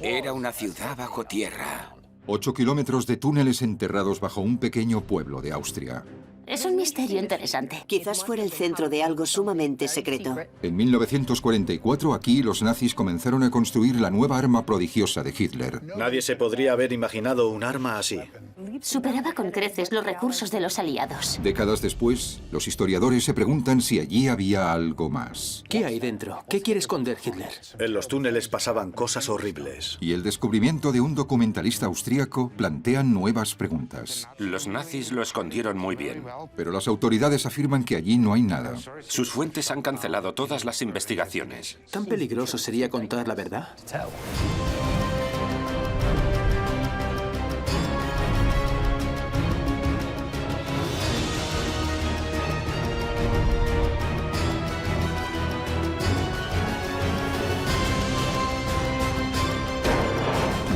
Era una ciudad bajo tierra. 8 kilómetros de túneles enterrados bajo un pequeño pueblo de Austria. Es un misterio interesante. Quizás fuera el centro de algo sumamente secreto. En 1944, aquí los nazis comenzaron a construir la nueva arma prodigiosa de Hitler. Nadie se podría haber imaginado un arma así. Superaba con creces los recursos de los aliados. Décadas después, los historiadores se preguntan si allí había algo más. ¿Qué hay dentro? ¿Qué quiere esconder Hitler? En los túneles pasaban cosas horribles. Y el descubrimiento de un documentalista austríaco plantea nuevas preguntas. Los nazis lo escondieron muy bien. Pero las autoridades afirman que allí no hay nada. Sus fuentes han cancelado todas las investigaciones. ¿Tan peligroso sería contar la verdad?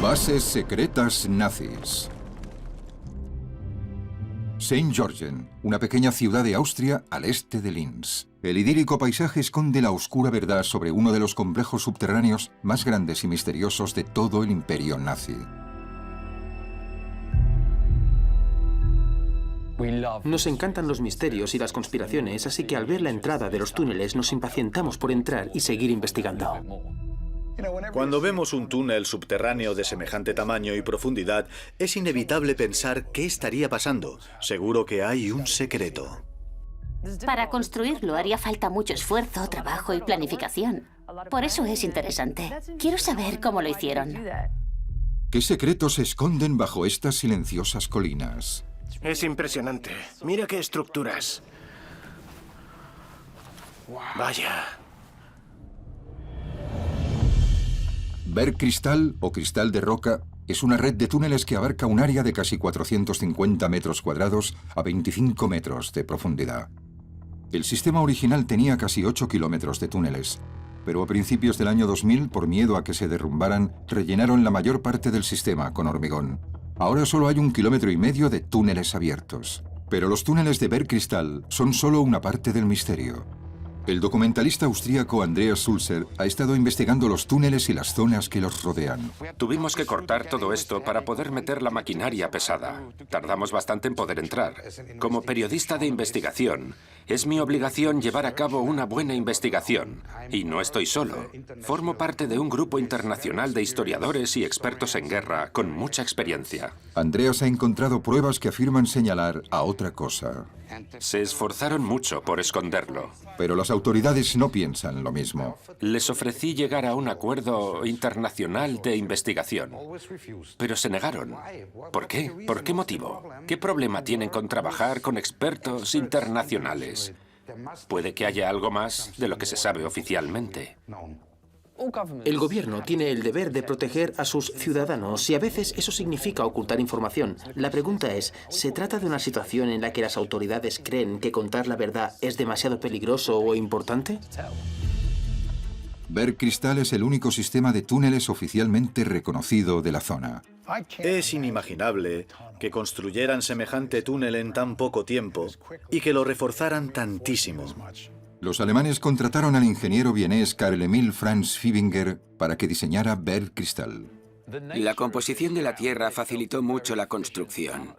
Bases secretas nazis. Saint-Georgen, una pequeña ciudad de Austria al este de Linz. El idílico paisaje esconde la oscura verdad sobre uno de los complejos subterráneos más grandes y misteriosos de todo el imperio nazi. Nos encantan los misterios y las conspiraciones, así que al ver la entrada de los túneles nos impacientamos por entrar y seguir investigando. Cuando vemos un túnel subterráneo de semejante tamaño y profundidad, es inevitable pensar qué estaría pasando. Seguro que hay un secreto. Para construirlo haría falta mucho esfuerzo, trabajo y planificación. Por eso es interesante. Quiero saber cómo lo hicieron. ¿Qué secretos se esconden bajo estas silenciosas colinas? Es impresionante. Mira qué estructuras. Vaya. Bergkristall, o cristal de roca, es una red de túneles que abarca un área de casi 450 metros cuadrados a 25 metros de profundidad. El sistema original tenía casi 8 kilómetros de túneles, pero a principios del año 2000, por miedo a que se derrumbaran, rellenaron la mayor parte del sistema con hormigón. Ahora solo hay 1,5 kilómetros de túneles abiertos. Pero los túneles de Bergkristall son solo una parte del misterio. El documentalista austríaco Andreas Sulzer ha estado investigando los túneles y las zonas que los rodean. Tuvimos que cortar todo esto para poder meter la maquinaria pesada. Tardamos bastante en poder entrar. Como periodista de investigación, es mi obligación llevar a cabo una buena investigación. Y no estoy solo. Formo parte de un grupo internacional de historiadores y expertos en guerra con mucha experiencia. Andreas ha encontrado pruebas que afirman señalar a otra cosa. Se esforzaron mucho por esconderlo. Pero las autoridades no piensan lo mismo. Les ofrecí llegar a un acuerdo internacional de investigación, pero se negaron. ¿Por qué? ¿Por qué motivo? ¿Qué problema tienen con trabajar con expertos internacionales? Puede que haya algo más de lo que se sabe oficialmente. El gobierno tiene el deber de proteger a sus ciudadanos y a veces eso significa ocultar información. La pregunta es, ¿se trata de una situación en la que las autoridades creen que contar la verdad es demasiado peligroso o importante? Bergkristall es el único sistema de túneles oficialmente reconocido de la zona. Es inimaginable que construyeran semejante túnel en tan poco tiempo y que lo reforzaran tantísimo. Los alemanes contrataron al ingeniero vienés Karl Emil Franz Fibinger para que diseñara Bergkristall. La composición de la tierra facilitó mucho la construcción.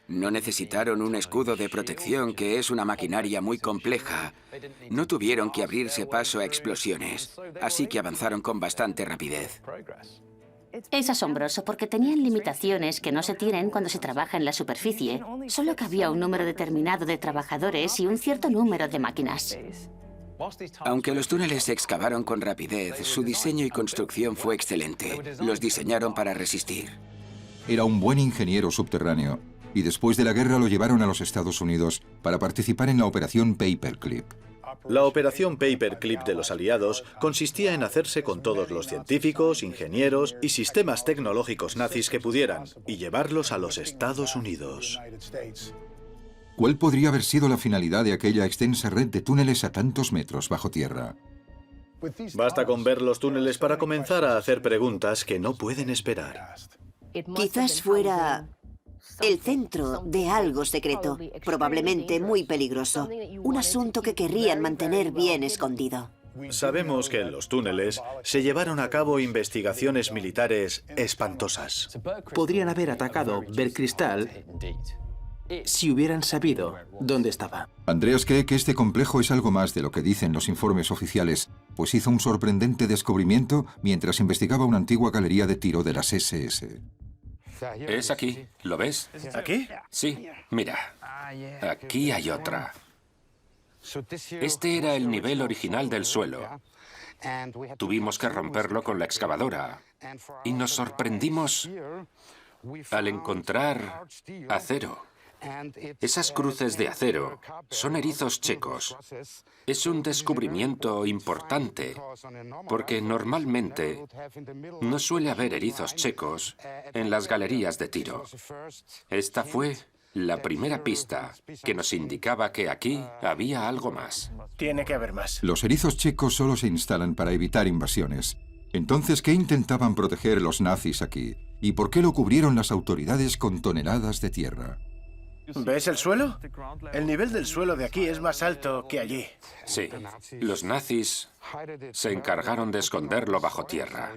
No necesitaron un escudo de protección, que es una maquinaria muy compleja. No tuvieron que abrirse paso a explosiones, así que avanzaron con bastante rapidez. Es asombroso porque tenían limitaciones que no se tienen cuando se trabaja en la superficie. Solo cabía un número determinado de trabajadores y un cierto número de máquinas. Aunque los túneles se excavaron con rapidez, su diseño y construcción fue excelente. Los diseñaron para resistir. Era un buen ingeniero subterráneo y después de la guerra lo llevaron a los Estados Unidos para participar en la operación Paperclip. La operación Paperclip de los aliados consistía en hacerse con todos los científicos, ingenieros y sistemas tecnológicos nazis que pudieran y llevarlos a los Estados Unidos. ¿Cuál podría haber sido la finalidad de aquella extensa red de túneles a tantos metros bajo tierra? Basta con ver los túneles para comenzar a hacer preguntas que no pueden esperar. Quizás fuera el centro de algo secreto, probablemente muy peligroso. Un asunto que querrían mantener bien escondido. Sabemos que en los túneles se llevaron a cabo investigaciones militares espantosas. Podrían haber atacado Berkristall si hubieran sabido dónde estaba. Andreas cree que este complejo es algo más de lo que dicen los informes oficiales, pues hizo un sorprendente descubrimiento mientras investigaba una antigua galería de tiro de las SS. Es aquí, ¿lo ves? ¿Aquí? Sí, mira. Aquí hay otra. Este era el nivel original del suelo. Tuvimos que romperlo con la excavadora y nos sorprendimos al encontrar acero. Esas cruces de acero son erizos checos. Es un descubrimiento importante porque normalmente no suele haber erizos checos en las galerías de tiro. Esta fue la primera pista que nos indicaba que aquí había algo más. Tiene que haber más. Los erizos checos solo se instalan para evitar invasiones. Entonces, ¿qué intentaban proteger los nazis aquí? ¿Y por qué lo cubrieron las autoridades con toneladas de tierra? ¿Ves el suelo? El nivel del suelo de aquí es más alto que allí. Sí, los nazis se encargaron de esconderlo bajo tierra.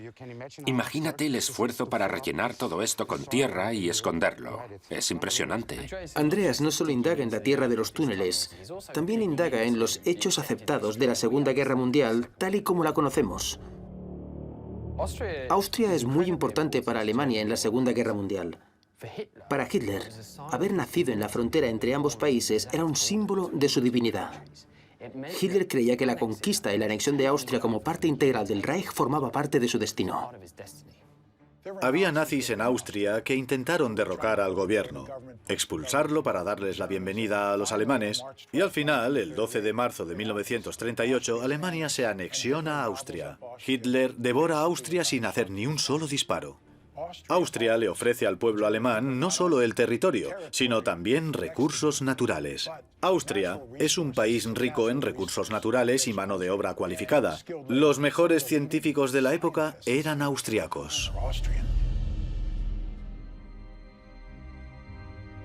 Imagínate el esfuerzo para rellenar todo esto con tierra y esconderlo. Es impresionante. Andreas no solo indaga en la tierra de los túneles, también indaga en los hechos aceptados de la Segunda Guerra Mundial tal y como la conocemos. Austria es muy importante para Alemania en la Segunda Guerra Mundial. Para Hitler, haber nacido en la frontera entre ambos países era un símbolo de su divinidad. Hitler creía que la conquista y la anexión de Austria como parte integral del Reich formaba parte de su destino. Había nazis en Austria que intentaron derrocar al gobierno, expulsarlo para darles la bienvenida a los alemanes, y al final, el 12 de marzo de 1938, Alemania se anexiona a Austria. Hitler devora a Austria sin hacer ni un solo disparo. Austria le ofrece al pueblo alemán no solo el territorio, sino también recursos naturales. Austria es un país rico en recursos naturales y mano de obra cualificada. Los mejores científicos de la época eran austriacos.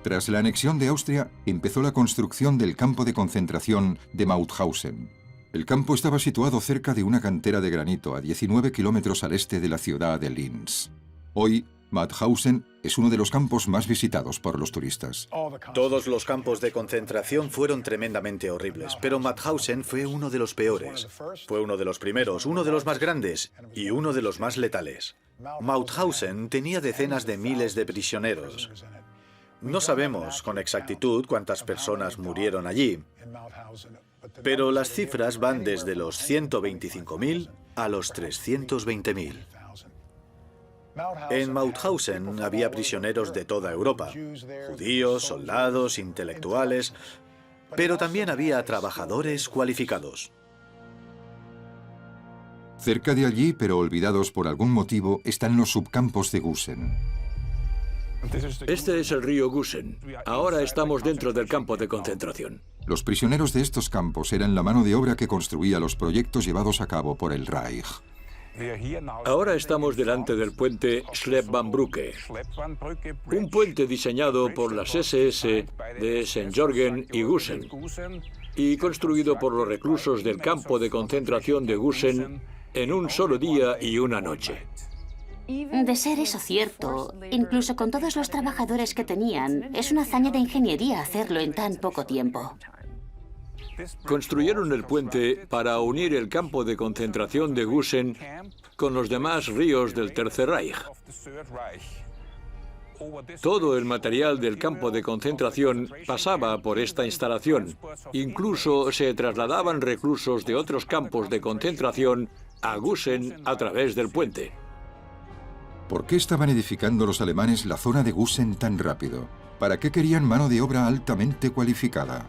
Tras la anexión de Austria, empezó la construcción del campo de concentración de Mauthausen. El campo estaba situado cerca de una cantera de granito a 19 kilómetros al este de la ciudad de Linz. Hoy, Mauthausen es uno de los campos más visitados por los turistas. Todos los campos de concentración fueron tremendamente horribles, pero Mauthausen fue uno de los peores. Fue uno de los primeros, uno de los más grandes y uno de los más letales. Mauthausen tenía decenas de miles de prisioneros. No sabemos con exactitud cuántas personas murieron allí, pero las cifras van desde los 125.000 a los 320.000. En Mauthausen había prisioneros de toda Europa, judíos, soldados, intelectuales, pero también había trabajadores cualificados. Cerca de allí, pero olvidados por algún motivo, están los subcampos de Gusen. Este es el río Gusen. Ahora estamos dentro del campo de concentración. Los prisioneros de estos campos eran la mano de obra que construía los proyectos llevados a cabo por el Reich. Ahora estamos delante del puente Schleppbahnbrücke, un puente diseñado por las SS de St-Jorgen y Gusen y construido por los reclusos del campo de concentración de Gusen en un solo día y una noche. De ser eso cierto, incluso con todos los trabajadores que tenían, es una hazaña de ingeniería hacerlo en tan poco tiempo. Construyeron el puente para unir el campo de concentración de Gusen con los demás ríos del Tercer Reich. Todo el material del campo de concentración pasaba por esta instalación. Incluso se trasladaban reclusos de otros campos de concentración a Gusen a través del puente. ¿Por qué estaban edificando los alemanes la zona de Gusen tan rápido? ¿Para qué querían mano de obra altamente cualificada?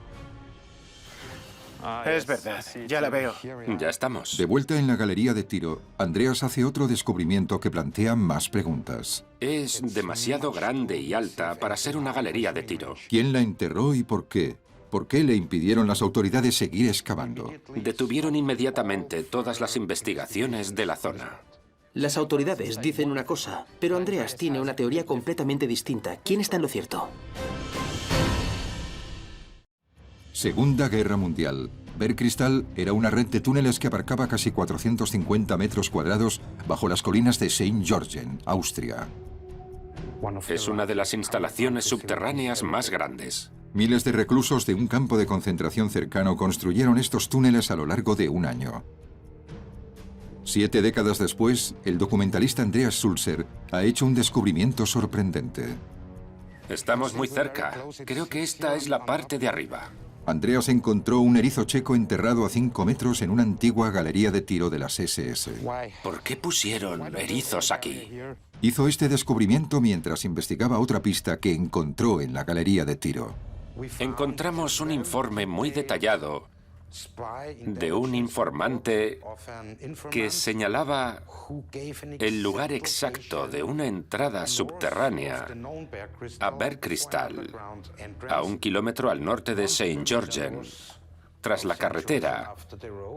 Es verdad, ya la veo. Ya estamos. De vuelta en la galería de tiro, Andreas hace otro descubrimiento que plantea más preguntas. Es demasiado grande y alta para ser una galería de tiro. ¿Quién la enterró y por qué? ¿Por qué le impidieron las autoridades seguir excavando? Detuvieron inmediatamente todas las investigaciones de la zona. Las autoridades dicen una cosa, pero Andreas tiene una teoría completamente distinta. ¿Quién está en lo cierto? Segunda Guerra Mundial. Bergkristall era una red de túneles que abarcaba casi 450 metros cuadrados bajo las colinas de St. Georgen, Austria. Es una de las instalaciones subterráneas más grandes. Miles de reclusos de un campo de concentración cercano construyeron estos túneles a lo largo de un año. 7 décadas después, el documentalista Andreas Sulzer ha hecho un descubrimiento sorprendente. Estamos muy cerca. Creo que esta es la parte de arriba. Andreas encontró un erizo checo enterrado a 5 metros en una antigua galería de tiro de las SS. ¿Por qué pusieron erizos aquí? Hizo este descubrimiento mientras investigaba otra pista que encontró en la galería de tiro. Encontramos un informe muy detallado de un informante que señalaba el lugar exacto de una entrada subterránea a Bergkristall, a 1 kilómetro al norte de St. Georgen. Tras la carretera,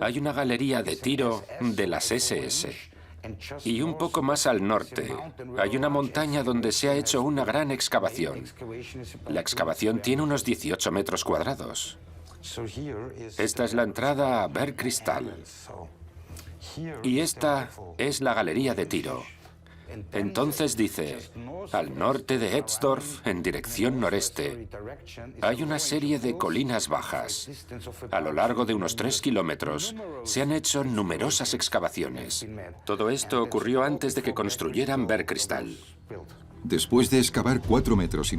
hay una galería de tiro de las SS. Y un poco más al norte, hay una montaña donde se ha hecho una gran excavación. La excavación tiene unos 18 metros cuadrados. Esta es la entrada a Bergkristall. Y esta es la galería de tiro. Entonces dice, al norte de Etzdorf, en dirección noreste, hay una serie de colinas bajas. A lo largo de unos 3 kilómetros se han hecho numerosas excavaciones. Todo esto ocurrió antes de que construyeran Bergkristall. Después de excavar 4,5 metros,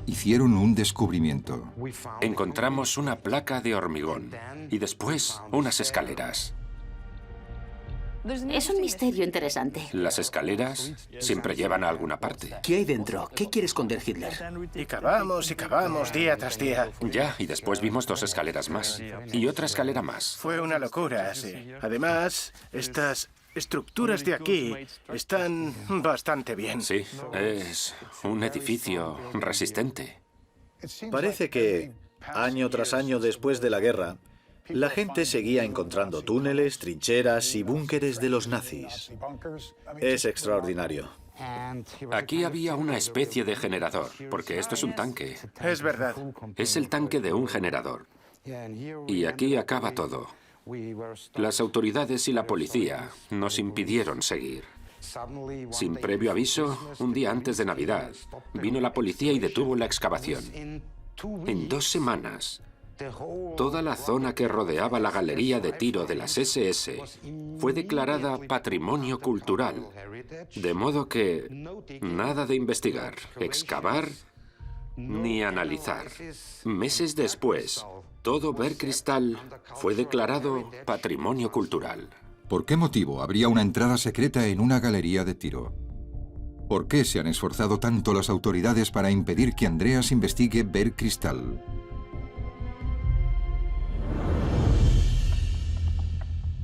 hicieron un descubrimiento. Encontramos una placa de hormigón y después unas escaleras. Es un misterio interesante. Las escaleras siempre llevan a alguna parte. ¿Qué hay dentro? ¿Qué quiere esconder Hitler? Y cavamos día tras día. Ya, y después vimos 2 escaleras más. Y otra escalera más. Fue una locura, sí. Además, estas estructuras de aquí están bastante bien. Sí, es un edificio resistente. Parece que, año tras año después de la guerra, la gente seguía encontrando túneles, trincheras y búnkeres de los nazis. Es extraordinario. Aquí había una especie de generador, porque esto es un tanque. Es verdad. Es el tanque de un generador. Y aquí acaba todo. Las autoridades y la policía nos impidieron seguir. Sin previo aviso, un día antes de Navidad, vino la policía y detuvo la excavación. En 2 semanas, toda la zona que rodeaba la galería de tiro de las SS fue declarada patrimonio cultural, de modo que nada de investigar, excavar ni analizar. Meses después, todo Bergkristall fue declarado patrimonio cultural. ¿Por qué motivo habría una entrada secreta en una galería de tiro? ¿Por qué se han esforzado tanto las autoridades para impedir que Andreas investigue Bergkristall?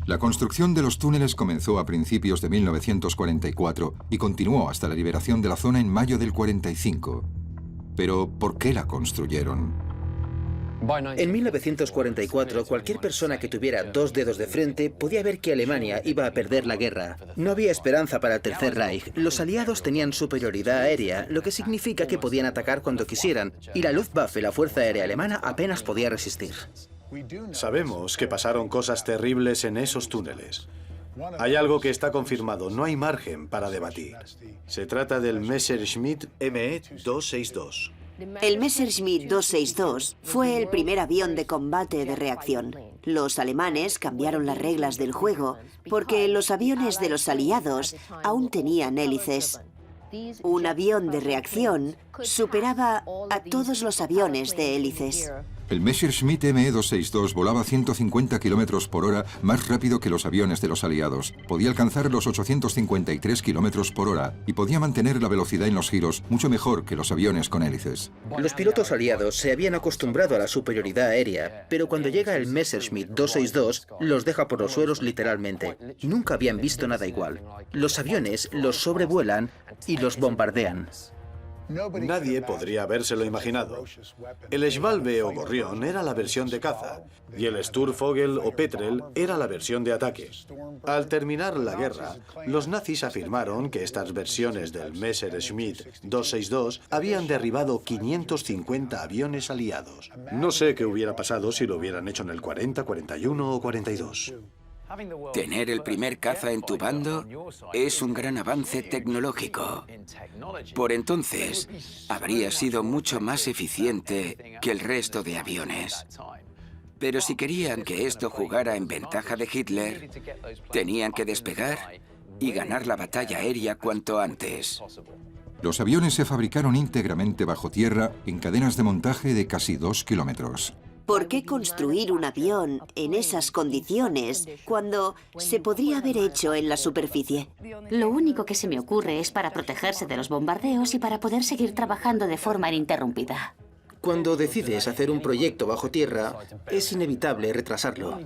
La construcción de los túneles comenzó a principios de 1944 y continuó hasta la liberación de la zona en mayo del 45. Pero, ¿por qué la construyeron? En 1944, cualquier persona que tuviera 2 dedos de frente podía ver que Alemania iba a perder la guerra. No había esperanza para el Tercer Reich. Los aliados tenían superioridad aérea, lo que significa que podían atacar cuando quisieran, y la Luftwaffe, la Fuerza Aérea Alemana, apenas podía resistir. Sabemos que pasaron cosas terribles en esos túneles. Hay algo que está confirmado, no hay margen para debatir. Se trata del Messerschmitt Me-262. El Messerschmitt 262 fue el primer avión de combate de reacción. Los alemanes cambiaron las reglas del juego porque los aviones de los aliados aún tenían hélices. Un avión de reacción superaba a todos los aviones de hélices. El Messerschmitt Me-262 volaba a 150 km por hora más rápido que los aviones de los aliados. Podía alcanzar los 853 km por hora y podía mantener la velocidad en los giros mucho mejor que los aviones con hélices. Los pilotos aliados se habían acostumbrado a la superioridad aérea, pero cuando llega el Messerschmitt 262, los deja por los suelos literalmente. Nunca habían visto nada igual. Los aviones los sobrevuelan y los bombardean. Nadie podría habérselo imaginado. El Schwalbe o gorrión era la versión de caza, y el Sturmvogel o Petrel era la versión de ataque. Al terminar la guerra, los nazis afirmaron que estas versiones del Messerschmitt 262 habían derribado 550 aviones aliados. No sé qué hubiera pasado si lo hubieran hecho en el 40, 41 o 42. Tener el primer caza en tu bando es un gran avance tecnológico. Por entonces, habría sido mucho más eficiente que el resto de aviones. Pero si querían que esto jugara en ventaja de Hitler, tenían que despegar y ganar la batalla aérea cuanto antes. Los aviones se fabricaron íntegramente bajo tierra en cadenas de montaje de casi 2 kilómetros. ¿Por qué construir un avión en esas condiciones cuando se podría haber hecho en la superficie? Lo único que se me ocurre es para protegerse de los bombardeos y para poder seguir trabajando de forma ininterrumpida. Cuando decides hacer un proyecto bajo tierra, es inevitable retrasarlo.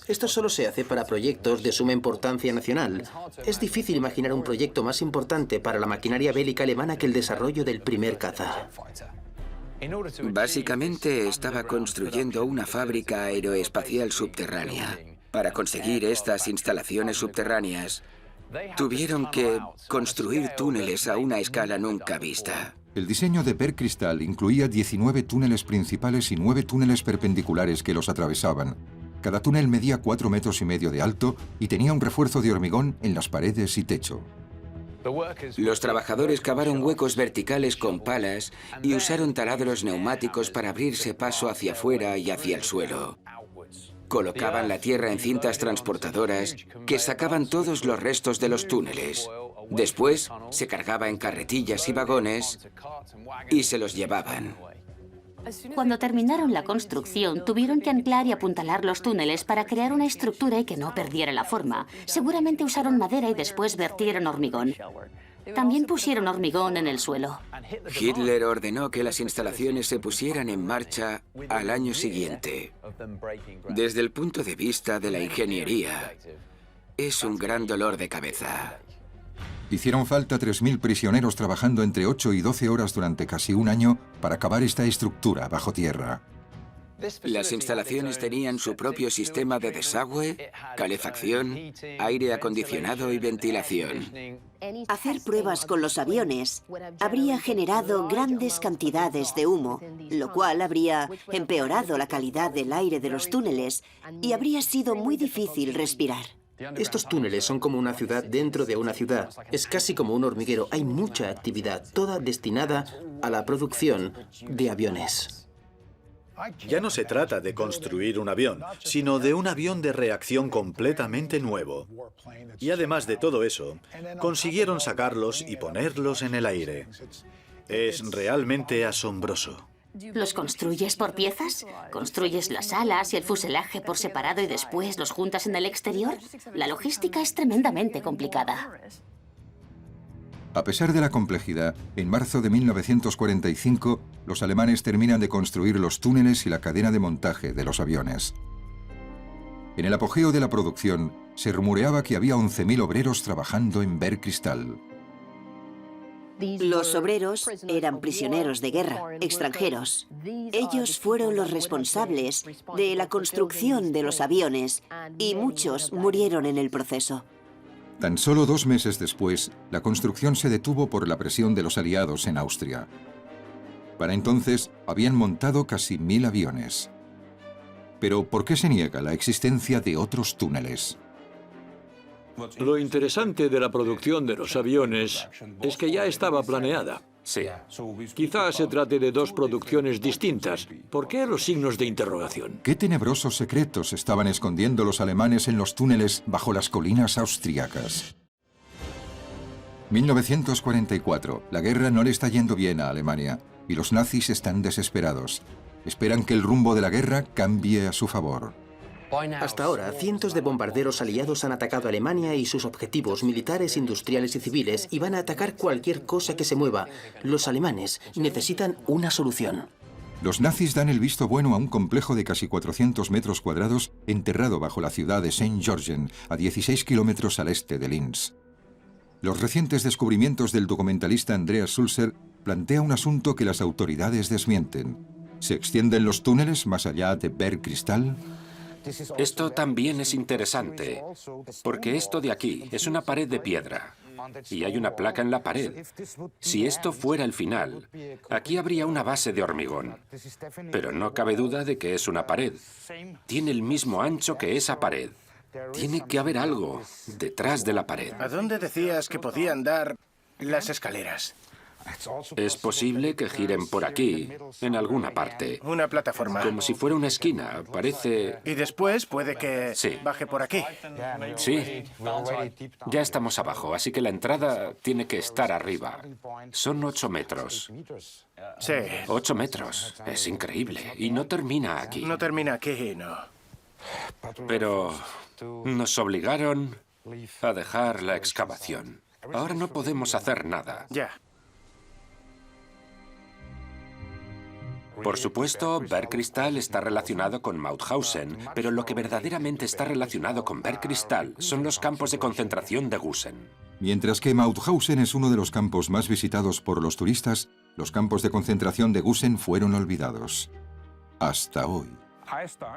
Esto solo se hace para proyectos de suma importancia nacional. Es difícil imaginar un proyecto más importante para la maquinaria bélica alemana que el desarrollo del primer caza. Básicamente estaba construyendo una fábrica aeroespacial subterránea. Para conseguir estas instalaciones subterráneas, tuvieron que construir túneles a una escala nunca vista. El diseño de Per Cristal incluía 19 túneles principales y 9 túneles perpendiculares que los atravesaban. Cada túnel medía 4,5 metros de alto y tenía un refuerzo de hormigón en las paredes y techo. Los trabajadores cavaron huecos verticales con palas y usaron taladros neumáticos para abrirse paso hacia afuera y hacia el suelo. Colocaban la tierra en cintas transportadoras que sacaban todos los restos de los túneles. Después se cargaba en carretillas y vagones y se los llevaban. Cuando terminaron la construcción, tuvieron que anclar y apuntalar los túneles para crear una estructura y que no perdiera la forma. Seguramente usaron madera y después vertieron hormigón. También pusieron hormigón en el suelo. Hitler ordenó que las instalaciones se pusieran en marcha al año siguiente. Desde el punto de vista de la ingeniería, es un gran dolor de cabeza. Hicieron falta 3.000 prisioneros trabajando entre 8 y 12 horas durante casi un año para acabar esta estructura bajo tierra. Las instalaciones tenían su propio sistema de desagüe, calefacción, aire acondicionado y ventilación. Hacer pruebas con los aviones habría generado grandes cantidades de humo, lo cual habría empeorado la calidad del aire de los túneles y habría sido muy difícil respirar. Estos túneles son como una ciudad dentro de una ciudad. Es casi como un hormiguero. Hay mucha actividad, toda destinada a la producción de aviones. Ya no se trata de construir un avión, sino de un avión de reacción completamente nuevo. Y además de todo eso, consiguieron sacarlos y ponerlos en el aire. Es realmente asombroso. ¿Los construyes por piezas? ¿Construyes las alas y el fuselaje por separado y después los juntas en el exterior? La logística es tremendamente complicada. A pesar de la complejidad, en marzo de 1945, los alemanes terminan de construir los túneles y la cadena de montaje de los aviones. En el apogeo de la producción, se rumoreaba que había 11.000 obreros trabajando en Per Cristal. Los obreros eran prisioneros de guerra, extranjeros. Ellos fueron los responsables de la construcción de los aviones y muchos murieron en el proceso. Tan solo 2 meses después, la construcción se detuvo por la presión de los aliados en Austria. Para entonces, habían montado casi 1.000 aviones. Pero, ¿por qué se niega la existencia de otros túneles? Lo interesante de la producción de los aviones es que ya estaba planeada. Sí. Quizás se trate de 2 producciones distintas. ¿Por qué los signos de interrogación? ¿Qué tenebrosos secretos estaban escondiendo los alemanes en los túneles bajo las colinas austríacas? 1944. La guerra no le está yendo bien a Alemania y los nazis están desesperados. Esperan que el rumbo de la guerra cambie a su favor. Hasta ahora, cientos de bombarderos aliados han atacado a Alemania y sus objetivos militares, industriales y civiles y van a atacar cualquier cosa que se mueva. Los alemanes necesitan una solución. Los nazis dan el visto bueno a un complejo de casi 400 metros cuadrados enterrado bajo la ciudad de Saint-Georgen, a 16 kilómetros al este de Linz. Los recientes descubrimientos del documentalista Andreas Sulzer plantea un asunto que las autoridades desmienten. ¿Se extienden los túneles más allá de Bergkristall? Esto también es interesante, porque esto de aquí es una pared de piedra y hay una placa en la pared. Si esto fuera el final, aquí habría una base de hormigón. Pero no cabe duda de que es una pared. Tiene el mismo ancho que esa pared. Tiene que haber algo detrás de la pared. ¿A dónde decías que podían dar las escaleras? Es posible que giren por aquí, en alguna parte. Una plataforma. Como si fuera una esquina, parece... Y después puede que Sí. baje por aquí. Sí, ya estamos abajo, así que la entrada tiene que estar arriba. Son 8 metros. Sí. 8 metros, es increíble. Y no termina aquí. No termina aquí, no. Pero nos obligaron a dejar la excavación. Ahora no podemos hacer nada. Ya. Por supuesto, Bergkristall está relacionado con Mauthausen, pero lo que verdaderamente está relacionado con Bergkristall son los campos de concentración de Gusen. Mientras que Mauthausen es uno de los campos más visitados por los turistas, los campos de concentración de Gusen fueron olvidados. Hasta hoy.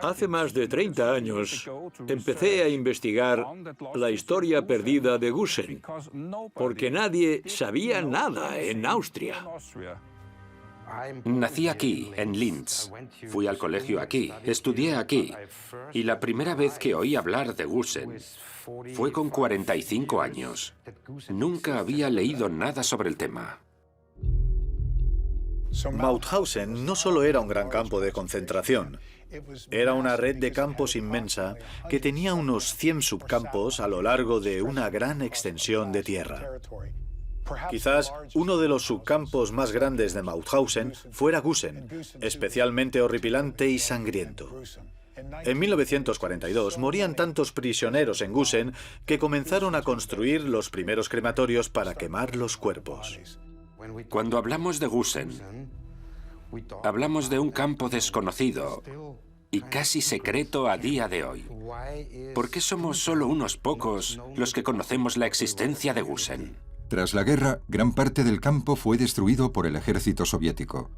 Hace más de 30 años empecé a investigar la historia perdida de Gusen, porque nadie sabía nada en Austria. Nací aquí, en Linz. Fui al colegio aquí, estudié aquí. Y la primera vez que oí hablar de Gusen fue con 45 años. Nunca había leído nada sobre el tema. Mauthausen no solo era un gran campo de concentración, era una red de campos inmensa que tenía unos 100 subcampos a lo largo de una gran extensión de tierra. Quizás uno de los subcampos más grandes de Mauthausen fuera Gusen, especialmente horripilante y sangriento. En 1942 morían tantos prisioneros en Gusen que comenzaron a construir los primeros crematorios para quemar los cuerpos. Cuando hablamos de Gusen, hablamos de un campo desconocido y casi secreto a día de hoy. ¿Por qué somos solo unos pocos los que conocemos la existencia de Gusen? Tras la guerra, gran parte del campo fue destruido por el ejército soviético.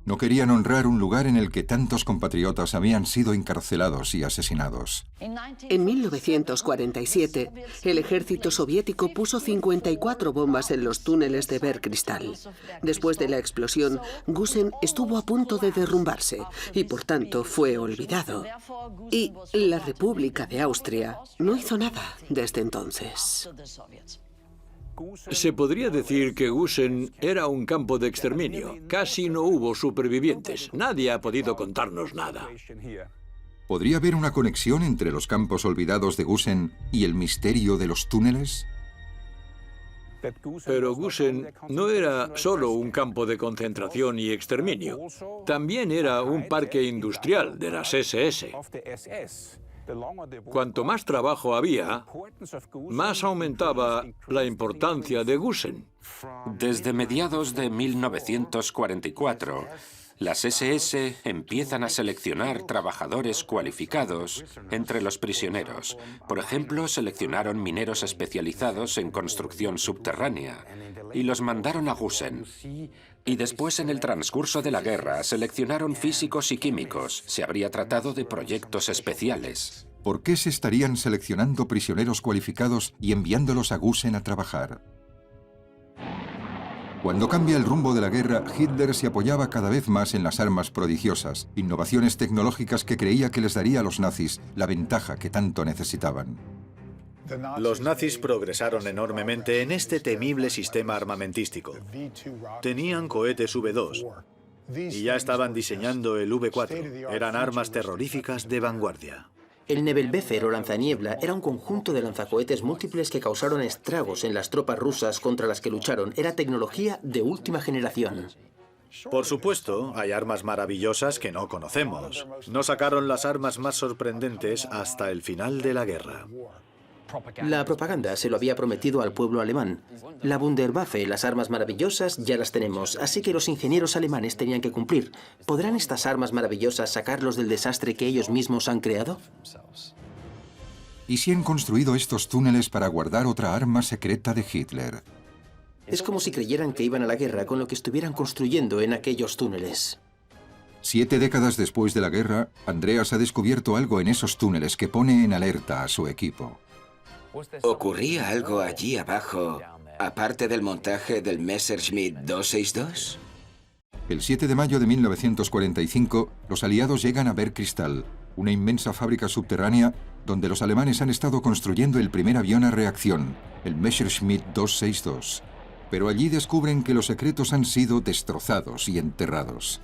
No querían honrar un lugar en el que tantos compatriotas habían sido encarcelados y asesinados. En 1947, el ejército soviético puso 54 bombas en los túneles de Bergkristall. Después de la explosión, Gusen estuvo a punto de derrumbarse y, por tanto, fue olvidado. Y la República de Austria no hizo nada desde entonces. Se podría decir que Gusen era un campo de exterminio. Casi no hubo supervivientes. Nadie ha podido contarnos nada. ¿Podría haber una conexión entre los campos olvidados de Gusen y el misterio de los túneles? Pero Gusen no era solo un campo de concentración y exterminio. También era un parque industrial de las SS. Cuanto más trabajo había, más aumentaba la importancia de Gusen. Desde mediados de 1944, las SS empiezan a seleccionar trabajadores cualificados entre los prisioneros. Por ejemplo, seleccionaron mineros especializados en construcción subterránea y los mandaron a Gusen. Y después, en el transcurso de la guerra, seleccionaron físicos y químicos. Se habría tratado de proyectos especiales. ¿Por qué se estarían seleccionando prisioneros cualificados y enviándolos a Gusen a trabajar? Cuando cambia el rumbo de la guerra, Hitler se apoyaba cada vez más en las armas prodigiosas, innovaciones tecnológicas que creía que les daría a los nazis la ventaja que tanto necesitaban. Los nazis progresaron enormemente en este temible sistema armamentístico. Tenían cohetes V2 y ya estaban diseñando el V4. Eran armas terroríficas de vanguardia. El Nebelwerfer o lanzaniebla era un conjunto de lanzacohetes múltiples que causaron estragos en las tropas rusas contra las que lucharon. Era tecnología de última generación. Por supuesto, hay armas maravillosas que no conocemos. No sacaron las armas más sorprendentes hasta el final de la guerra. La propaganda se lo había prometido al pueblo alemán. La Wunderwaffe, las armas maravillosas, ya las tenemos, así que los ingenieros alemanes tenían que cumplir. ¿Podrán estas armas maravillosas sacarlos del desastre que ellos mismos han creado? ¿Y si han construido estos túneles para guardar otra arma secreta de Hitler? Es como si creyeran que iban a la guerra con lo que estuvieran construyendo en aquellos túneles. 7 décadas después de la guerra, Andreas ha descubierto algo en esos túneles que pone en alerta a su equipo. ¿Ocurría algo allí abajo, aparte del montaje del Messerschmitt 262? El 7 de mayo de 1945, los aliados llegan a Bergkristall, una inmensa fábrica subterránea donde los alemanes han estado construyendo el primer avión a reacción, el Messerschmitt 262. Pero allí descubren que los secretos han sido destrozados y enterrados.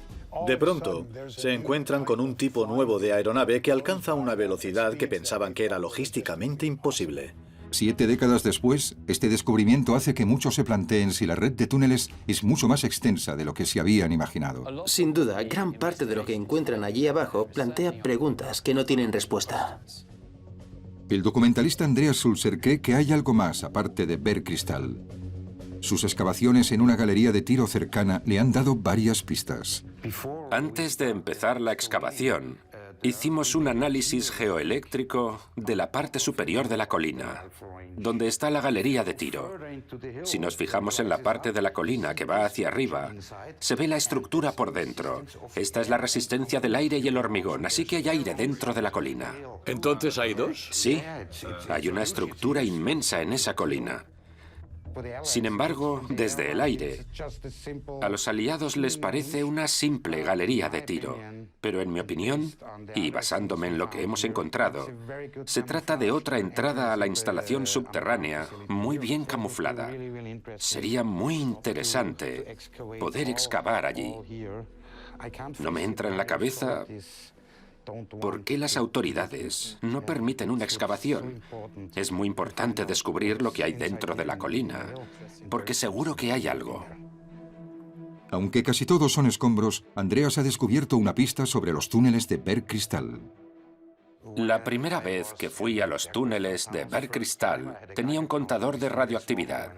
De pronto, se encuentran con un tipo nuevo de aeronave que alcanza una velocidad que pensaban que era logísticamente imposible. 7 décadas después, este descubrimiento hace que muchos se planteen si la red de túneles es mucho más extensa de lo que se habían imaginado. Sin duda, gran parte de lo que encuentran allí abajo plantea preguntas que no tienen respuesta. El documentalista Andreas Sulzer cree que hay algo más aparte de Bergkristall. Sus excavaciones en una galería de tiro cercana le han dado varias pistas. Antes de empezar la excavación, hicimos un análisis geoeléctrico de la parte superior de la colina, donde está la galería de tiro. Si nos fijamos en la parte de la colina que va hacia arriba, se ve la estructura por dentro. Esta es la resistencia del aire y el hormigón, así que hay aire dentro de la colina. ¿Entonces hay dos? Sí, hay una estructura inmensa en esa colina. Sin embargo, desde el aire, a los aliados les parece una simple galería de tiro. Pero en mi opinión, y basándome en lo que hemos encontrado, se trata de otra entrada a la instalación subterránea muy bien camuflada. Sería muy interesante poder excavar allí. No me entra en la cabeza ¿por qué las autoridades no permiten una excavación? Es muy importante descubrir lo que hay dentro de la colina, porque seguro que hay algo. Aunque casi todos son escombros, Andreas ha descubierto una pista sobre los túneles de Bergkristall. La primera vez que fui a los túneles de Bergkristall, tenía un contador de radioactividad.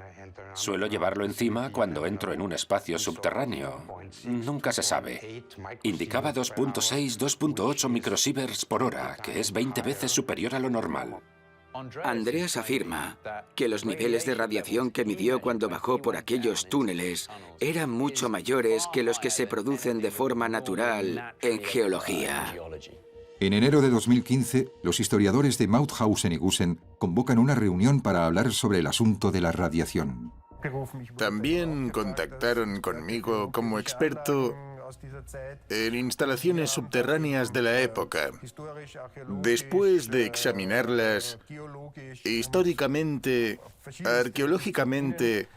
Suelo llevarlo encima cuando entro en un espacio subterráneo. Nunca se sabe. Indicaba 2.6, 2.8 microsieverts por hora, que es 20 veces superior a lo normal. Andreas afirma que los niveles de radiación que midió cuando bajó por aquellos túneles eran mucho mayores que los que se producen de forma natural en geología. En enero de 2015, los historiadores de Mauthausen y Gusen convocan una reunión para hablar sobre el asunto de la radiación. También contactaron conmigo como experto en instalaciones subterráneas de la época. Después de examinarlas históricamente, arqueológicamente,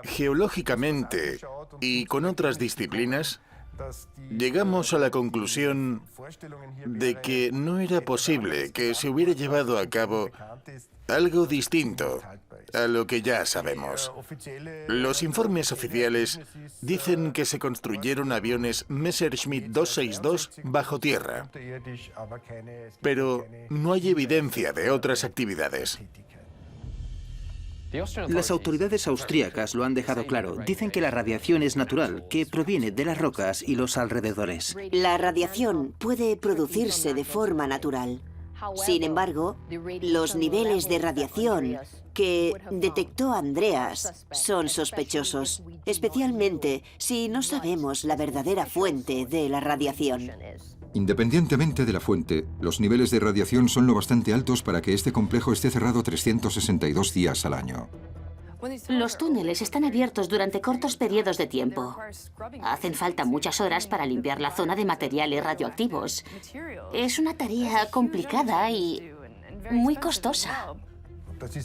geológicamente y con otras disciplinas, llegamos a la conclusión de que no era posible que se hubiera llevado a cabo algo distinto a lo que ya sabemos. Los informes oficiales dicen que se construyeron aviones Messerschmitt 262 bajo tierra, pero no hay evidencia de otras actividades. Las autoridades austríacas lo han dejado claro. Dicen que la radiación es natural, que proviene de las rocas y los alrededores. La radiación puede producirse de forma natural. Sin embargo, los niveles de radiación que detectó Andreas son sospechosos, especialmente si no sabemos la verdadera fuente de la radiación. Independientemente de la fuente, los niveles de radiación son lo bastante altos para que este complejo esté cerrado 362 días al año. Los túneles están abiertos durante cortos periodos de tiempo. Hacen falta muchas horas para limpiar la zona de materiales radioactivos. Es una tarea complicada y muy costosa.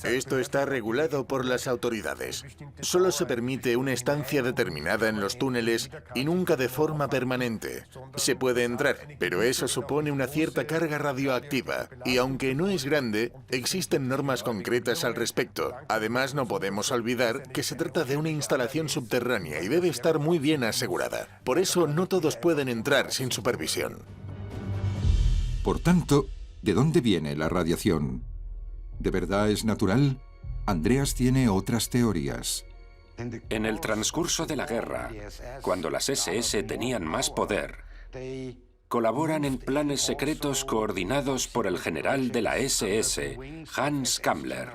Esto está regulado por las autoridades. Solo se permite una estancia determinada en los túneles y nunca de forma permanente. Se puede entrar, pero eso supone una cierta carga radioactiva. Y aunque no es grande, existen normas concretas al respecto. Además, no podemos olvidar que se trata de una instalación subterránea y debe estar muy bien asegurada. Por eso, no todos pueden entrar sin supervisión. Por tanto, ¿de dónde viene la radiación? ¿De verdad es natural? Andreas tiene otras teorías. En el transcurso de la guerra, cuando las SS tenían más poder, colaboran en planes secretos coordinados por el general de la SS, Hans Kammler,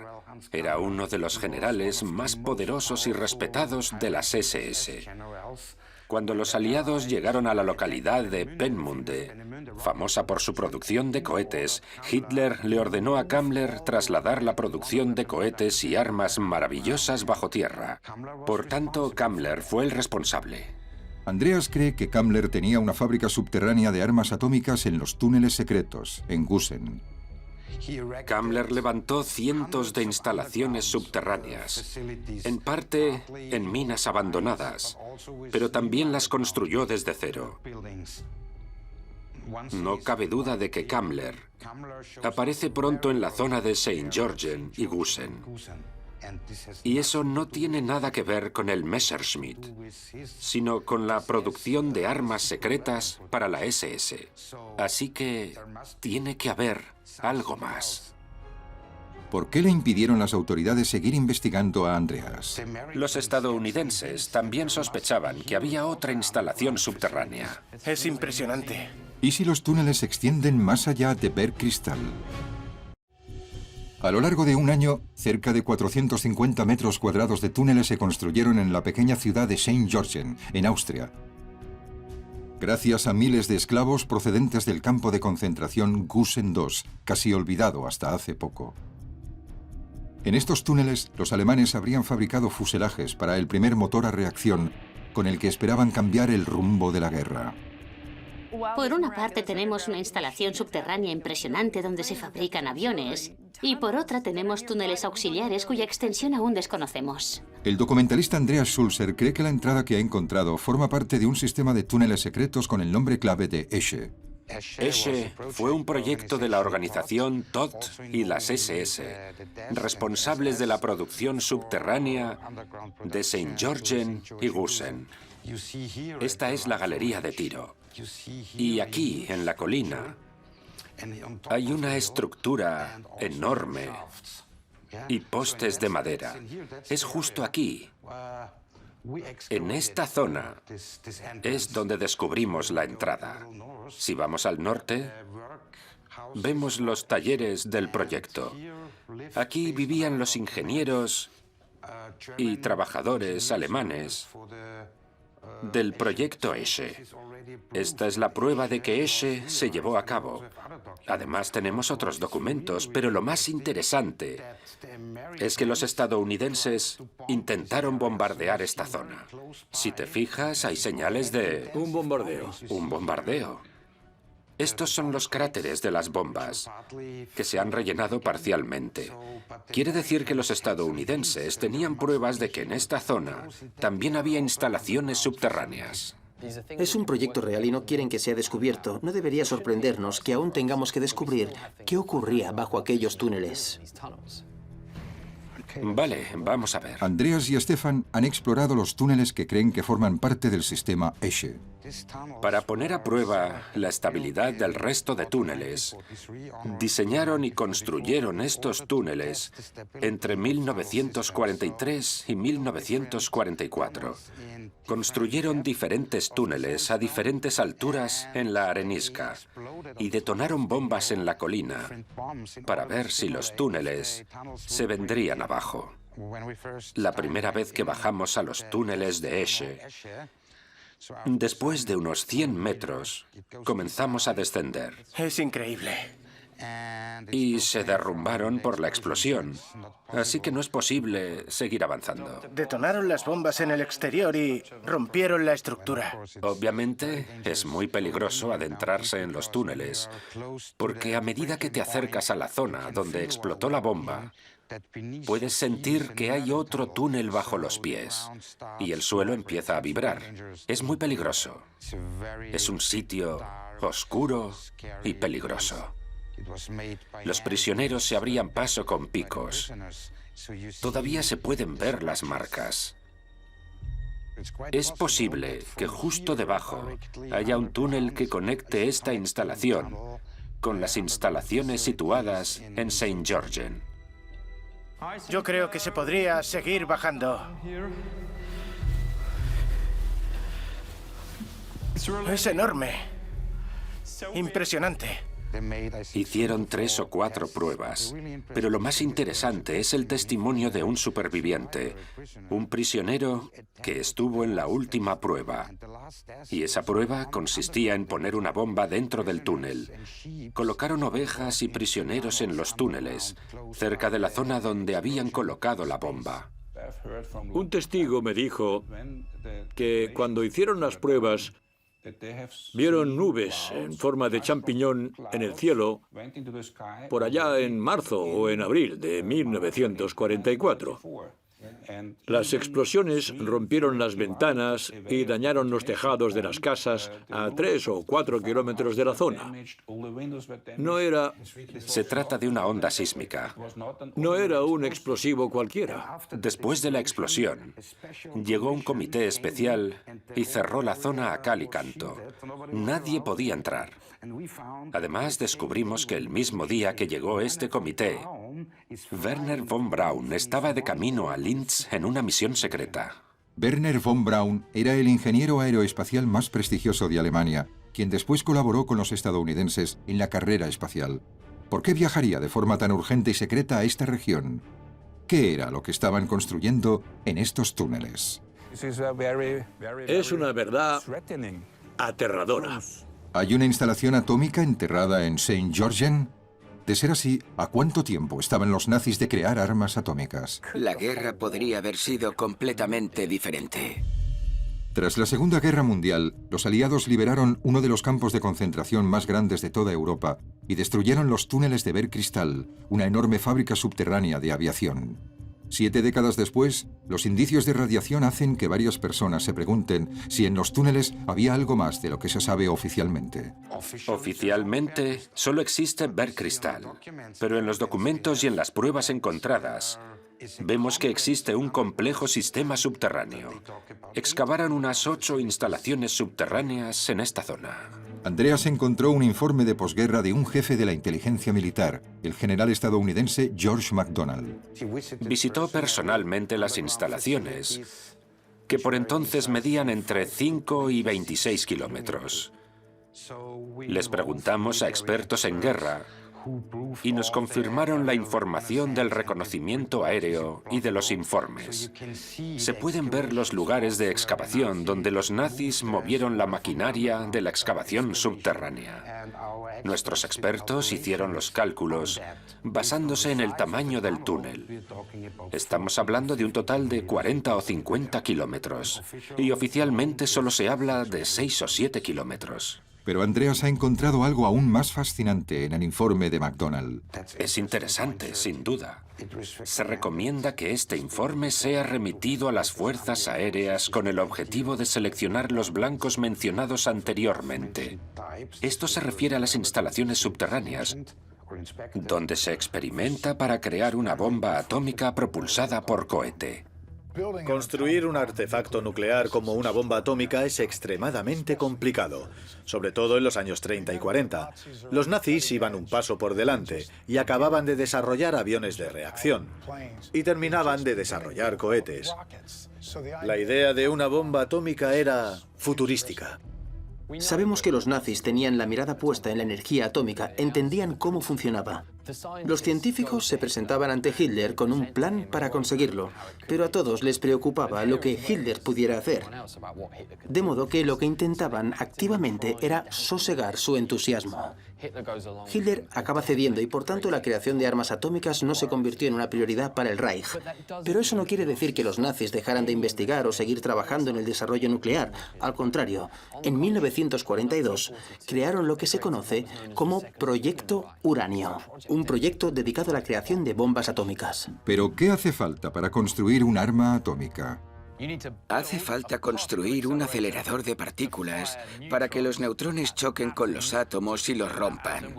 Era uno de los generales más poderosos y respetados de las SS. Cuando los aliados llegaron a la localidad de Peenemünde, famosa por su producción de cohetes, Hitler le ordenó a Kammler trasladar la producción de cohetes y armas maravillosas bajo tierra. Por tanto, Kammler fue el responsable. Andreas cree que Kammler tenía una fábrica subterránea de armas atómicas en los túneles secretos, en Gusen. Kammler levantó cientos de instalaciones subterráneas, en parte en minas abandonadas, pero también las construyó desde cero. No cabe duda de que Kammler aparece pronto en la zona de Saint-Georgen y Gusen. Y eso no tiene nada que ver con el Messerschmitt, sino con la producción de armas secretas para la SS. Así que tiene que haber algo más. ¿Por qué le impidieron las autoridades seguir investigando a Andreas? Los estadounidenses también sospechaban que había otra instalación subterránea. Es impresionante. ¿Y si los túneles se extienden más allá de Bergkristall? A lo largo de un año, cerca de 450 metros cuadrados de túneles se construyeron en la pequeña ciudad de Saint-Georgen, en Austria. Gracias a miles de esclavos procedentes del campo de concentración Gusen II, casi olvidado hasta hace poco. En estos túneles, los alemanes habrían fabricado fuselajes para el primer motor a reacción, con el que esperaban cambiar el rumbo de la guerra. Por una parte tenemos una instalación subterránea impresionante donde se fabrican aviones, y por otra tenemos túneles auxiliares cuya extensión aún desconocemos. El documentalista Andreas Sulzer cree que la entrada que ha encontrado forma parte de un sistema de túneles secretos con el nombre clave de Esche. Esche fue un proyecto de la organización Todt y las SS, responsables de la producción subterránea de Saint-Georgen y Gusen. Esta es la galería de tiro. Y aquí, en la colina, hay una estructura enorme y postes de madera. Es justo aquí, en esta zona, es donde descubrimos la entrada. Si vamos al norte, vemos los talleres del proyecto. Aquí vivían los ingenieros y trabajadores alemanes del proyecto Esche. Esta es la prueba de que Esche se llevó a cabo. Además, tenemos otros documentos, pero lo más interesante es que los estadounidenses intentaron bombardear esta zona. Si te fijas, hay señales de... Un bombardeo. Un bombardeo. Estos son los cráteres de las bombas, que se han rellenado parcialmente. Quiere decir que los estadounidenses tenían pruebas de que en esta zona también había instalaciones subterráneas. Es un proyecto real y no quieren que sea descubierto. No debería sorprendernos que aún tengamos que descubrir qué ocurría bajo aquellos túneles. Vale, vamos a ver. Andreas y Stefan han explorado los túneles que creen que forman parte del sistema Esche. Para poner a prueba la estabilidad del resto de túneles, diseñaron y construyeron estos túneles entre 1943 y 1944. Construyeron diferentes túneles a diferentes alturas en la arenisca y detonaron bombas en la colina para ver si los túneles se vendrían abajo. La primera vez que bajamos a los túneles de Esche, después de unos 100 metros, comenzamos a descender. Es increíble. Y se derrumbaron por la explosión, así que no es posible seguir avanzando. Detonaron las bombas en el exterior y rompieron la estructura. Obviamente, es muy peligroso adentrarse en los túneles, porque a medida que te acercas a la zona donde explotó la bomba, puedes sentir que hay otro túnel bajo los pies y el suelo empieza a vibrar. Es muy peligroso. Es un sitio oscuro y peligroso. Los prisioneros se abrían paso con picos. Todavía se pueden ver las marcas. Es posible que justo debajo haya un túnel que conecte esta instalación con las instalaciones situadas en Saint-Georgen. Yo creo que se podría seguir bajando. Es enorme. Impresionante. Hicieron 3 o 4 pruebas, pero lo más interesante es el testimonio de un superviviente, un prisionero que estuvo en la última prueba. Y esa prueba consistía en poner una bomba dentro del túnel. Colocaron ovejas y prisioneros en los túneles, cerca de la zona donde habían colocado la bomba. Un testigo me dijo que cuando hicieron las pruebas, vieron nubes en forma de champiñón en el cielo por allá en marzo o en abril de 1944. Las explosiones rompieron las ventanas y dañaron los tejados de las casas a 3 o 4 kilómetros de la zona. Se trata de una onda sísmica. No era un explosivo cualquiera. Después de la explosión, llegó un comité especial y cerró la zona a cal y canto. Nadie podía entrar. Además, descubrimos que el mismo día que llegó este comité, Wernher von Braun estaba de camino a Linz en una misión secreta. Wernher von Braun era el ingeniero aeroespacial más prestigioso de Alemania, quien después colaboró con los estadounidenses en la carrera espacial. ¿Por qué viajaría de forma tan urgente y secreta a esta región? ¿Qué era lo que estaban construyendo en estos túneles? Es una verdad aterradora. ¿Hay una instalación atómica enterrada en Saint-Georgen? De ser así, ¿a cuánto tiempo estaban los nazis de crear armas atómicas? La guerra podría haber sido completamente diferente. Tras la Segunda Guerra Mundial, los aliados liberaron uno de los campos de concentración más grandes de toda Europa y destruyeron los túneles de Bergkristall, una enorme fábrica subterránea de aviación. 7 décadas después, los indicios de radiación hacen que varias personas se pregunten si en los túneles había algo más de lo que se sabe oficialmente. Oficialmente, solo existe Bergkristall, pero en los documentos y en las pruebas encontradas, vemos que existe un complejo sistema subterráneo. Excavaron unas 8 instalaciones subterráneas en esta zona. Andreas encontró un informe de posguerra de un jefe de la inteligencia militar, el general estadounidense George McDonnell. Visitó personalmente las instalaciones, que por entonces medían entre 5 y 26 kilómetros. Les preguntamos a expertos en guerra y nos confirmaron la información del reconocimiento aéreo y de los informes. Se pueden ver los lugares de excavación donde los nazis movieron la maquinaria de la excavación subterránea. Nuestros expertos hicieron los cálculos basándose en el tamaño del túnel. Estamos hablando de un total de 40 o 50 kilómetros, y oficialmente solo se habla de 6 o 7 kilómetros. Pero Andreas ha encontrado algo aún más fascinante en el informe de McDonnell. Es interesante, sin duda. Se recomienda que este informe sea remitido a las fuerzas aéreas con el objetivo de seleccionar los blancos mencionados anteriormente. Esto se refiere a las instalaciones subterráneas, donde se experimenta para crear una bomba atómica propulsada por cohete. Construir un artefacto nuclear como una bomba atómica es extremadamente complicado, sobre todo en los años 30 y 40. Los nazis iban un paso por delante y acababan de desarrollar aviones de reacción y terminaban de desarrollar cohetes. La idea de una bomba atómica era futurística. Sabemos que los nazis tenían la mirada puesta en la energía atómica, entendían cómo funcionaba. Los científicos se presentaban ante Hitler con un plan para conseguirlo, pero a todos les preocupaba lo que Hitler pudiera hacer. De modo que lo que intentaban activamente era sosegar su entusiasmo. Hitler acaba cediendo y por tanto la creación de armas atómicas no se convirtió en una prioridad para el Reich. Pero eso no quiere decir que los nazis dejaran de investigar o seguir trabajando en el desarrollo nuclear. Al contrario, en 1942 crearon lo que se conoce como Proyecto Uranio, un proyecto dedicado a la creación de bombas atómicas. ¿Pero qué hace falta para construir un arma atómica? Hace falta construir un acelerador de partículas para que los neutrones choquen con los átomos y los rompan.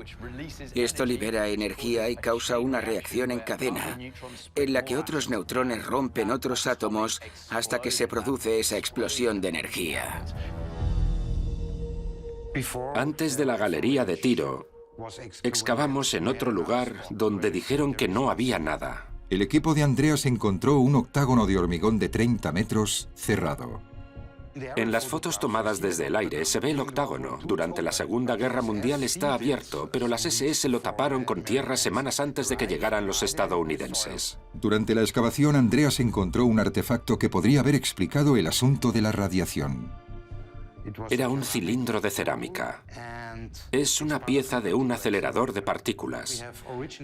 Esto libera energía y causa una reacción en cadena, en la que otros neutrones rompen otros átomos hasta que se produce esa explosión de energía. Antes de la galería de tiro, excavamos en otro lugar donde dijeron que no había nada. El equipo de Andreas encontró un octágono de hormigón de 30 metros cerrado. En las fotos tomadas desde el aire se ve el octágono. Durante la Segunda Guerra Mundial está abierto, pero las SS lo taparon con tierra semanas antes de que llegaran los estadounidenses. Durante la excavación, Andreas encontró un artefacto que podría haber explicado el asunto de la radiación. Era un cilindro de cerámica. Es una pieza de un acelerador de partículas.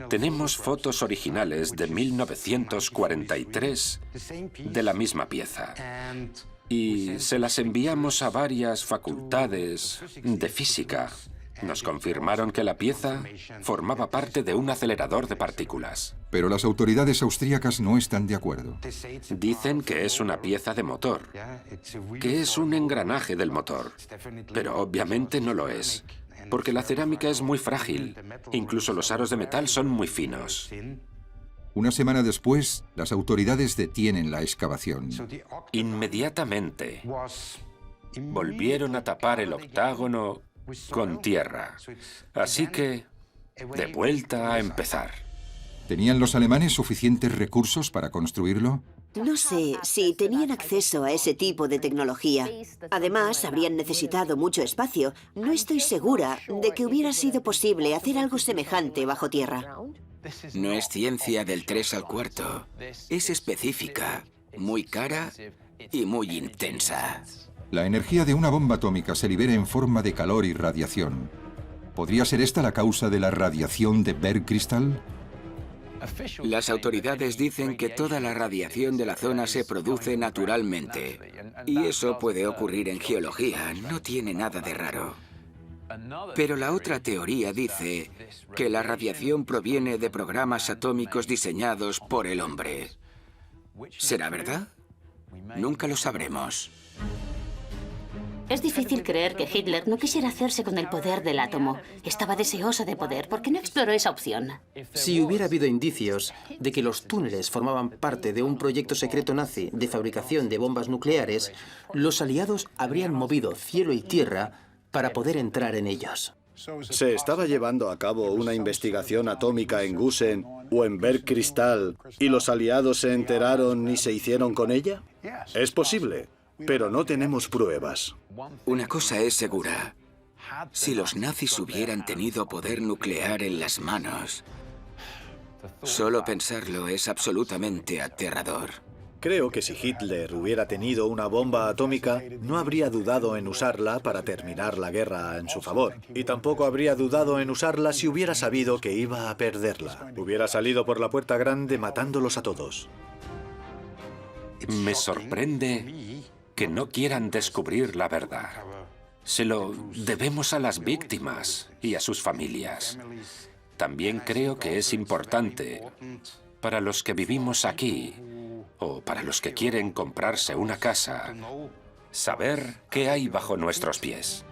Tenemos fotos originales de 1943 de la misma pieza. Y se las enviamos a varias facultades de física. Nos confirmaron que la pieza formaba parte de un acelerador de partículas. Pero las autoridades austríacas no están de acuerdo. Dicen que es una pieza de motor, que es un engranaje del motor. Pero obviamente no lo es, porque la cerámica es muy frágil. Incluso los aros de metal son muy finos. Una semana después, las autoridades detienen la excavación. Inmediatamente volvieron a tapar el octágono con tierra. Así que, de vuelta a empezar. ¿Tenían los alemanes suficientes recursos para construirlo? No sé si tenían acceso a ese tipo de tecnología. Además, habrían necesitado mucho espacio. No estoy segura de que hubiera sido posible hacer algo semejante bajo tierra. No es ciencia del 3 al cuarto. Es específica, muy cara y muy intensa. La energía de una bomba atómica se libera en forma de calor y radiación. ¿Podría ser esta la causa de la radiación de Bergkristall? Las autoridades dicen que toda la radiación de la zona se produce naturalmente. Y eso puede ocurrir en geología, no tiene nada de raro. Pero la otra teoría dice que la radiación proviene de programas atómicos diseñados por el hombre. ¿Será verdad? Nunca lo sabremos. Es difícil creer que Hitler no quisiera hacerse con el poder del átomo. Estaba deseoso de poder. ¿Por qué no exploró esa opción? Si hubiera habido indicios de que los túneles formaban parte de un proyecto secreto nazi de fabricación de bombas nucleares, los aliados habrían movido cielo y tierra para poder entrar en ellos. ¿Se estaba llevando a cabo una investigación atómica en Gusen o en Bergkristall y los aliados se enteraron y se hicieron con ella? Es posible, pero no tenemos pruebas. Una cosa es segura. Si los nazis hubieran tenido poder nuclear en las manos, solo pensarlo es absolutamente aterrador. Creo que si Hitler hubiera tenido una bomba atómica, no habría dudado en usarla para terminar la guerra en su favor. Y tampoco habría dudado en usarla si hubiera sabido que iba a perderla. Hubiera salido por la puerta grande matándolos a todos. Me sorprende que no quieran descubrir la verdad. Se lo debemos a las víctimas y a sus familias. También creo que es importante para los que vivimos aquí o para los que quieren comprarse una casa, saber qué hay bajo nuestros pies.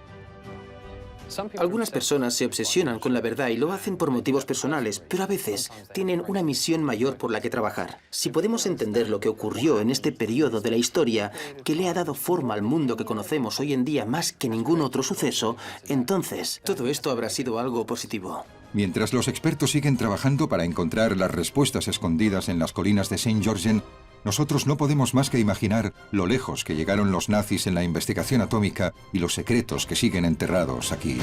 Algunas personas se obsesionan con la verdad y lo hacen por motivos personales, pero a veces tienen una misión mayor por la que trabajar. Si podemos entender lo que ocurrió en este periodo de la historia, que le ha dado forma al mundo que conocemos hoy en día más que ningún otro suceso, entonces todo esto habrá sido algo positivo. Mientras los expertos siguen trabajando para encontrar las respuestas escondidas en las colinas de Saint-Georgen, nosotros no podemos más que imaginar lo lejos que llegaron los nazis en la investigación atómica y los secretos que siguen enterrados aquí.